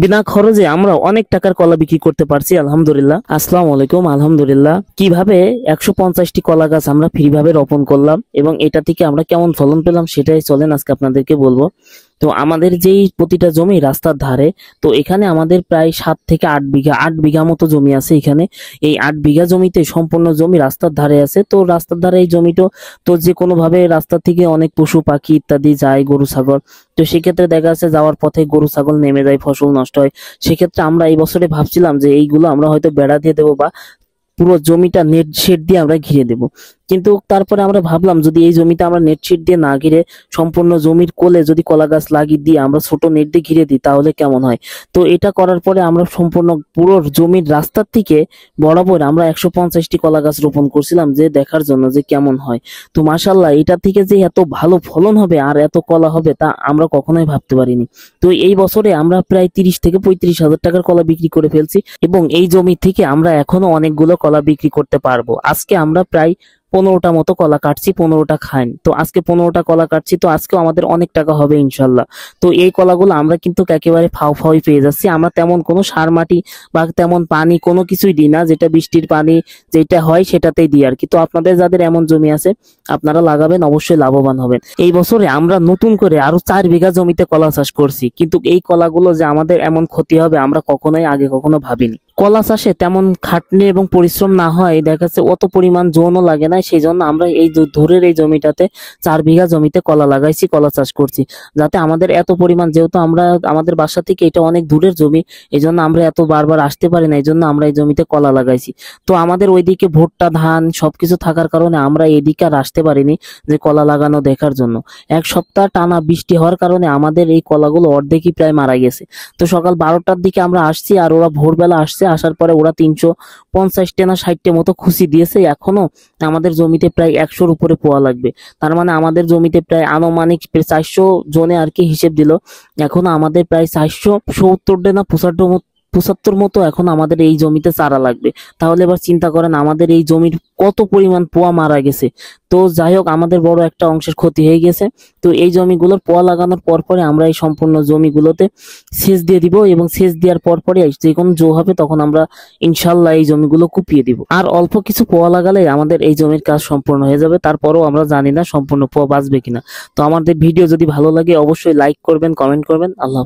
বিনা খরচে আমরা অনেক টাকার কলা বিক্রি করতে পারছি আলহামদুলিল্লাহ। আসসালামু আলাইকুম। আলহামদুলিল্লাহ, কিভাবে 150টি কলা গাছ আমরা ফ্রি ভাবে রোপণ করলাম এবং এটা থেকে আমরা কেমন ফলন পেলাম সেটাই চলেন আজকে আপনাদেরকে বলবো। তো আমাদের যেই প্রতিটা জমি রাস্তার ধারে, তো এখানে আমাদের প্রায় 7 থেকে 8 বিঘা মতো জমি আছে। এখানে এই 8 বিঘা জমিতে সম্পূর্ণ জমি রাস্তার ধারে আছে। তো রাস্তার ধারে এই জমিটা, তো যে কোনো ভাবে রাস্তা থেকে অনেক পশু পাখি ইত্যাদি যায়, গরু ছাগল। তো সেক্ষেত্রে দেখা যাচ্ছে যাওয়ার পথে গরু ছাগল নেমে যায়, ফসল নষ্ট হয়। সেক্ষেত্রে আমরা এই বছরে ভাবছিলাম যে এইগুলো আমরা হয়তো বেড়া দিয়ে দেবো বা পুরো জমিটা নেট শেড দিয়ে আমরা ঘিরে দেব। কিন্তু তারপরে আমরা ভাবলাম যদি এই জমিটা আমরা নেট শেড দিয়ে না ঘিরে সম্পূর্ণ জমির কোলে যদি কলা গাছ লাগিয়ে দিয়ে আমরা ছোট নেট দিয়ে ঘিরে দিই তাহলে কেমন হয়। তো এটা করার পরে আমরা সম্পূর্ণ পুরো জমির রাস্তার থেকে বরাবর আমরা 150টি কলা গাছ রোপণ করছিলাম, যে দেখার জন্য যে কেমন হয়। তো মাশাল্লাহ, এটা থেকে যে এত ভালো ফলন হবে আর এত কলা হবে তা আমরা কখনোই ভাবতে পারিনি। তো এই বছরে আমরা প্রায় 30 থেকে 35 হাজার টাকার কলা বিক্রি করে ফেলছি এবং এই জমি থেকে আমরা এখনো অনেকগুলো কলা বিক্রি করতে পারবো। আজকে আমরা প্রায় 15টা মতো কলা কাটছি, 15টা খান। তো আজকে 15টা কলা কাটছি, তো আজকেও আমাদের অনেক টাকা হবে ইনশাল্লাহ। তো এই কলাগুলো আমরা কিন্তু একেবারে ফাও পেয়ে যাচ্ছি। আমরা তেমন কোনো সার মাটি বা তেমন পানি কোনো কিছুই দিই না, যেটা বৃষ্টির পানি যেটা হয় সেটাতেই দিই আর কি। তো আপনাদের যাদের এমন জমি আছে আপনারা লাগাবেন, অবশ্যই লাভবান হবেন। এই বছরে আমরা নতুন করে আরো 4 বিঘা জমিতে কলা চাষ করছি, কিন্তু এই কলাগুলো যে আমাদের এমন ক্ষতি হবে আমরা কখনোই আগে কখনো ভাবিনি। কলা চাষে তেমন খাটনি এবং পরিশ্রম না হয়, দেখা যাচ্ছে অত পরিমাণ জোনও লাগে না। সেই জন্য আমরা এই দূরের এই জমিটাতে 4 বিঘা জমিতে কলা লাগাইছি, কলা চাষ করছি, যাতে আমাদের এত পরিমাণ, যেহেতু আমরা আমাদের বাসা থেকে এটা অনেক দূরের জমি, এই জন্য আমরা এত বারবার আসতে পারি না, এই জন্য আমরা এই জমিতে কলা লাগাইছি। তো আমাদের ওইদিকে ভুট্টা ধান সবকিছু থাকার কারণে আমরা এদিকে আর আসতে পারিনি যে কলা লাগানো দেখার জন্য। 1 সপ্তাহ টানা বৃষ্টি হওয়ার কারণে আমাদের এই কলাগুলো অর্ধেকই প্রায় মারা গেছে। তো সকাল 12টার দিকে আমরা আসছি আর ওরা ভোরবেলা আসছে, আসার পরে ওরা 350টা না 60টা মতো খুশি দিয়েছে। এখনো আমাদের জমিতে প্রায় 100-র উপরে পোয়া লাগবে। তার মানে আমাদের জমিতে প্রায় আনুমানিক 400 জনে আর কি হিসেব দিল, এখনো আমাদের প্রায় 470 না 75 মতো এখন আমাদের এই জমিতে চারা লাগবে। তাহলে এবার চিন্তা করেন আমাদের এই জমির কত পরিমাণ পোয়া মারা গেছে। তো যাই হোক, আমাদের বড় একটা অংশের ক্ষতি হয়ে গেছে। তো এই জমিগুলোর পোয়া লাগানোর পরে আমরা এই সম্পূর্ণ জমিগুলোতে সেচ দিয়ে দিব এবং সেচ দেওয়ার পরে যে কোনো জো হবে তখন আমরা ইনশাল্লাহ এই জমিগুলো কুপিয়ে দিব। আর অল্প কিছু পোয়া লাগালে আমাদের এই জমির কাজ সম্পূর্ণ হয়ে যাবে। তারপরও আমরা জানি না সম্পূর্ণ পোয়া বাঁচবে কিনা। তো আমাদের ভিডিও যদি ভালো লাগে অবশ্যই লাইক করবেন, কমেন্ট করবেন। আল্লাহ।